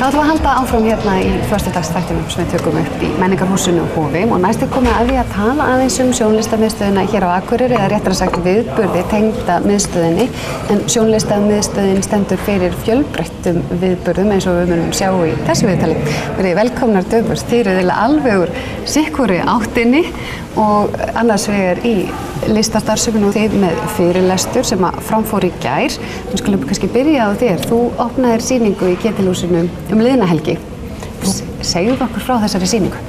ætlum að halda áfram hérna í föstudagsþættinum sem við tökum upp í Menningarhúsinu Hofi og næst komið að því að tala aðeins sjónlistamiðstöðina hér á Akureyri eða réttara sagt viðburði tengda miðstöðinni en sjónlistamiðstöðin stendur fyrir fjölbreyttum viðburðum eins og við munum sjá í þessu viðtali. Verið velkomnar dömur, þið eruð alveg úr sikkuri áttinni og annars vegar í listastarfsemi og þið með fyrirlestur sem að framfór í gær. Við skulum kannski byrja á þér. Þú opnaðir sýningu í Ketilhúsinu liðna helgi. Segðu okkur frá þessari sýningu.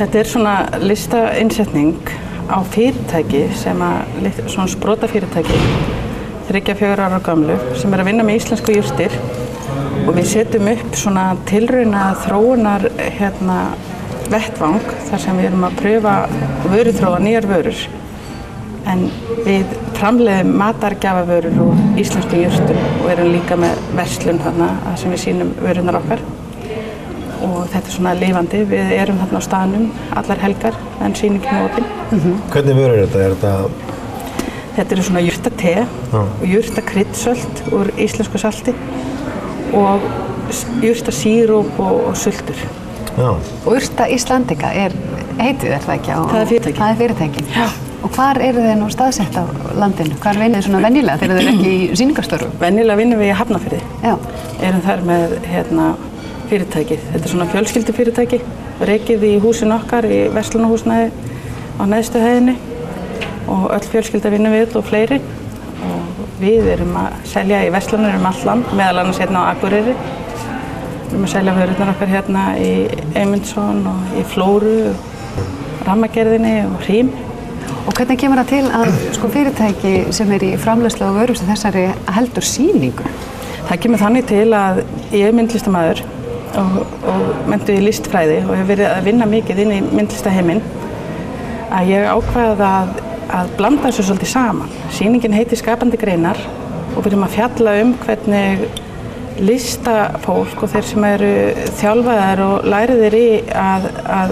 Þetta svona listainnsetning á fyrirtæki sem svona sprotafyrirtæki 3-4 ára gamlu sem að vinna með íslensku jurtir og við setjum upp svona tilrauna þróunar vettvang þar sem við erum að pröfa vöruþróa nýjar vörur en við framleiðum matargjafavörur úr íslenskum jurtum og erum líka með verslun þarna sem við sýnum vörunar okkar og þetta svona lifandi. Við erum þarna á staðnum allar helgar en sýningin er opin. Hvernig vörur þetta? Þetta eru svona jurtate og jurtakryddssölt úr íslensku salti og jurtasíróp og sultur. Já. Og Urta Íslandika heitið það ekki á? Það er fyrirtæki. Það er fyrirtæki. Já. Og hvar eru þið nú staðsett á landinu? Hvar vinnið þið svona venjulega þegar þið ekki í sýningarstörfum? Venjulega vinnum við í Hafnarfirði. Já. Erum þar með fyrirtækið. Þetta er svona fjölskyldufyrirtæki. Rekið í húsinu okkar í verslunarhúsnæði á neðstu hæðinni og öll fjölskylda vinnum við og fleiri. Og við erum að selja í verslanir allt land, meðal annars á Akureyri. Við erum að selja vörurnar okkar í Eymundsson og í Flóru, Rammagerðinni og Hrím. Og hvernig kemur það til að fyrirtæki sem í framleiðslu á vörum sem þessari heldur sýningu? Það kemur þannig til að ég er myndlistarmaður og menntuð í listfræði og hef verið að vinna mikið inn í myndlistarheiminn að ég ákvað að blanda þessu svolítið saman. Sýningin heitir Skapandi greinar og við erum að fjalla hvernig listafólk og þeir sem eru þjálfaðir og læriðir í að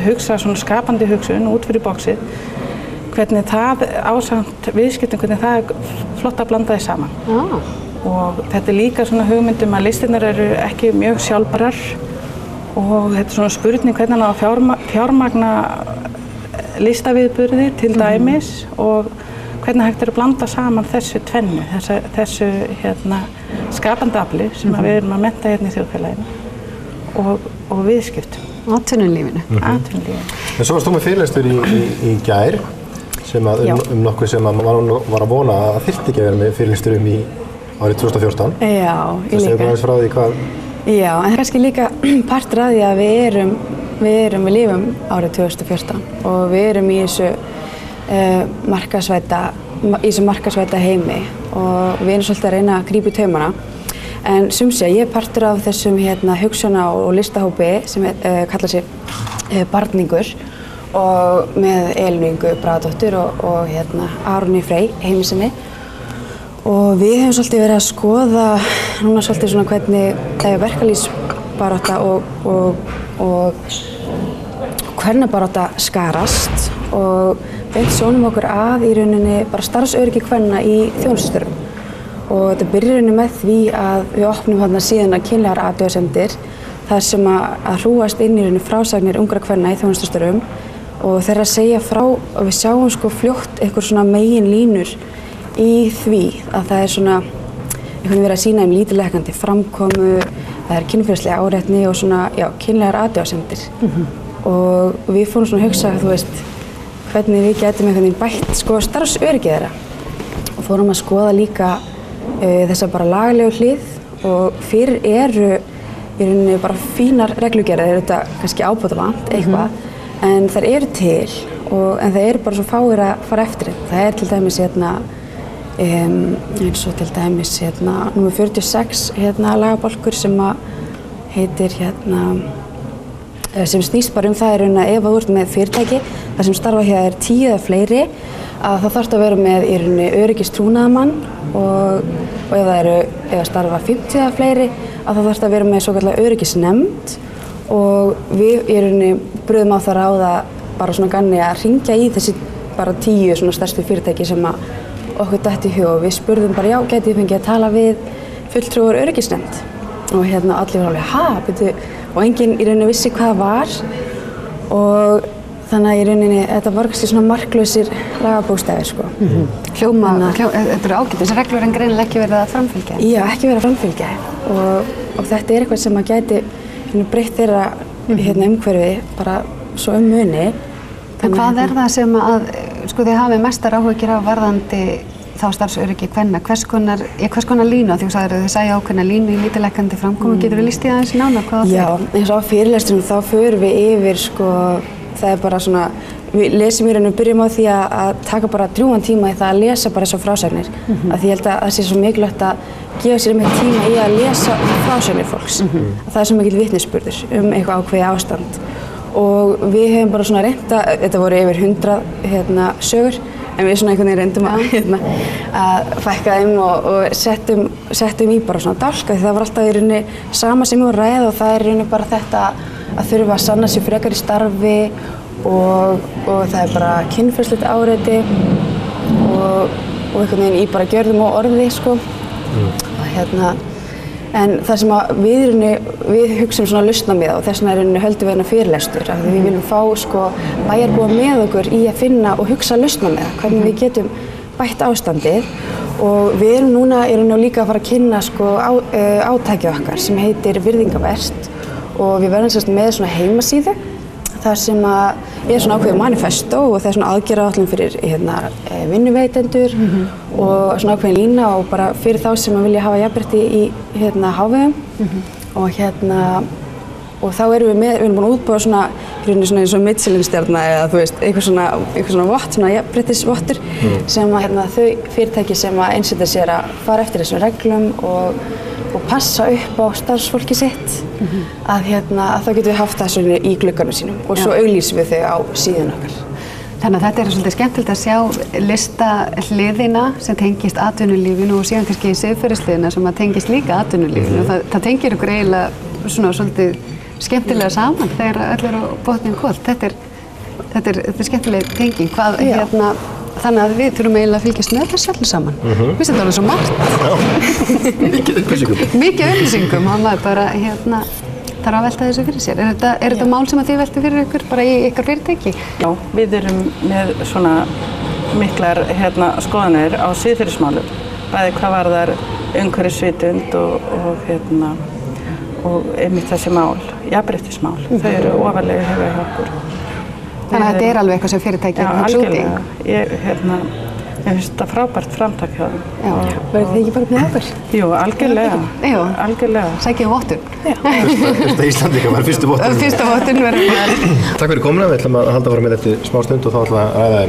hugsa svona skapandi hugsun út fyrir boxið, hvernig það ásamt viðskiptum, hvernig það er flott að blanda því saman. Og þetta er líka svona hugmyndum að listirnar eru ekki mjög sjálfbærar og þetta er svona spurning hvernig það á að fjármagna listaviðburði til dæmis og hvernig hægt að blanda saman þessu tvennu, þessu skapandi afli sem við erum að mennta í þjóðfélaginu og viðskiptum. Atvinnulífinu. En svo varst þú með fyrirlestur í gær sem nokkuð sem maður var að vona að þyrfti ekki að vera með fyrirlestur í árið 2014. Já, ég líka. Það segir aðeins frá því hvað? Já, en það er kannski líka partur af því að við lifum árið 2014 og við erum í þessu markaðsvæta heimi og við erum svolítið að reyna að grípa í taumana. En ég er partur af þessum hugsjóna- og listahópi sem kallar sig Barningur og með Elínu Ingu Bragadóttur og Aroni Frey heiminsinni. Og við hefum svolítið verið að skoða núna svolítið svona hvernig verkalýðsbarátta og kvennabarátta skarast og beint sjónum okkur að í rauninni bara starfsöryggi kvenna í þjónustustörfum. Og þetta byrjar rauninni með því að við opnum síðan að kynlegar athugasemdir þar sem að hrúast inn í rauninni frásagnir ungra kvenna í þjónustustörfum og þeirra að segja frá og við sjáum fljótt einhver svona megin línur í því að það er svona einhvern verið að sýna lítillækandi framkomu, það er kynferðislega áreitni og svona, kynlegar athugasemdir. Og við fórum svona að hugsa, hvernig við getum einhvern veginn bætt starfsöryggi þeirra og fórum að skoða líka þessa bara lagalegu hlið og fyrir eru í rauninni bara fínar reglugerðir, þetta kannski ábótavant eitthvað, en þær eru til en það eru bara svo fáir að fara eftir þetta. Það er til dæmis eins og til dæmis númer 46 lagabálkur sem heitir sem snýst bara það í rauninni að ef þú ert með fyrirtæki þar sem starfa hér 10 eða fleiri að það þarf að vera með í rauninni öryggistrúnaðarmann og ef það eru starfa 50 eða fleiri að það þarf að vera með svokallega öryggisnefnd og við í rauninni brugðum á það ráða bara svona ganni að hringja í þessi bara 10 svona stærstu fyrirtæki sem okkur datt í hug og við spurðum bara gæti þið fengið að tala við fulltrúar öryggisnefnd og allir var alveg, byrju, og enginn í rauninni vissi hvað það var og þannig að í rauninni þetta var kannski svona marklausir lagabókstafir sko. Þetta eru ágætis reglur en greinilega ekki verið að framfylgja. Já, ekki verið að framfylgja og þetta er eitthvað sem að gæti breytt þeirra umhverfi bara svo muni. En hvað er það sem að, sko þið hafið mestar áhyggjur af varðandi þá starfsöryggi kvenna? Hvers konar línu? Því þú sagðir að þið sæja ákveðna línu í lítillækkandi framkomu. Getur þú lýst í aðeins nánar hvað það er? Já, eins og á fyrirlestrum þá förum við yfir sko, það er bara svona, við lesum í rauninu, byrjum á því að taka bara drjúgan tíma í það að lesa bara þessar frásagnir. Af því ég held að það sé svo mikilvægt að gefa sér tíma í að lesa frásagnir fólks. Að það er svo mikill vitnisburður eitthvað ákveðið ástand. Og við hefum bara svona reynt að, þetta voru yfir 100 sögur, en við svona einhvern veginn reyndum að fækka þeim og settum í bara svona dálka því það var alltaf í rauninni sama sem við vorum að ræða og það er í rauninni bara þetta að þurfa að sanna sig frekar í starfi og það er bara kynferðislegt áreiti og einhvern veginn í bara gjörðum og orði sko. Og en það sem að við hugsum svona lausnamiða og þess vegna höldum við fyrirlestur af því við viljum fá sko bæjarbúa með okkur í að finna og hugsa lausnamiða, hvernig við getum bætt ástandið og við erum núna líka að fara að kynna sko átækið okkar sem heitir Virðingarvert og við verðum sérst með svona heimasíðu þar sem að er svona ákveðið manifesto og það er svona aðgerðaáætlun fyrir vinnuveitendur og svona ákveðin lína og bara fyrir þá sem að vilja hafa jafnrétti í hávegum og þá erum við erum búin að útbúa svona eins og Michelin-stjarna eða þú veist, eitthvað svona vott, svona jafnréttisvottur sem að þau fyrirtæki sem að einsetja sér að fara eftir þessum reglum og passa upp á starfsfólki sitt að þá getum við haft það svona í glugganum sínum og svo auglýsum við þau á síðan okkar. Þannig að þetta er svolítið skemmtilegt að sjá listahliðina sem tengist atvinnulífinu og síðan kannski siðferðisliðina sem að tengist líka atvinnulífinu. Það tengir ykkur eiginlega svona svolítið skemmtilega saman þegar öll er á botninn hvolft. Þetta er skemmtileg tenging. Þannig að við þurfum eiginlega að fylgjast með þessu allir saman. Við þetta alveg svo margt. Mikið upplýsingum. Mikið upplýsingum, hann var bara þarf að velta þessu fyrir sér. Er þetta mál sem að þið veltu fyrir ykkur bara í ykkar fyrirtæki? Já, við erum með svona miklar skoðanir á siðferðismálum, bæði hvað varðar umhverfisvitund og einmitt þessi mál, jafnréttismál. Þau eru ofarlega hjá okkur. Þannig að þetta er alveg eitthvað sem fyrirtæki er hugsa út í? Já, algjörlega. Ég finnst þetta frábært framtak hjá þeim. Verður þið ekki bara með okkur? Jú, algjörlega. Algjörlega. Sækið vottun. Þetta Íslandika var fyrstu vottun. Fyrsta vottun verður með. Takk fyrir komuna. Við ætlum að halda fram með eftir smá stund og þá ætlum við að ræða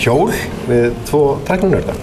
hjól við 2 tækninörda.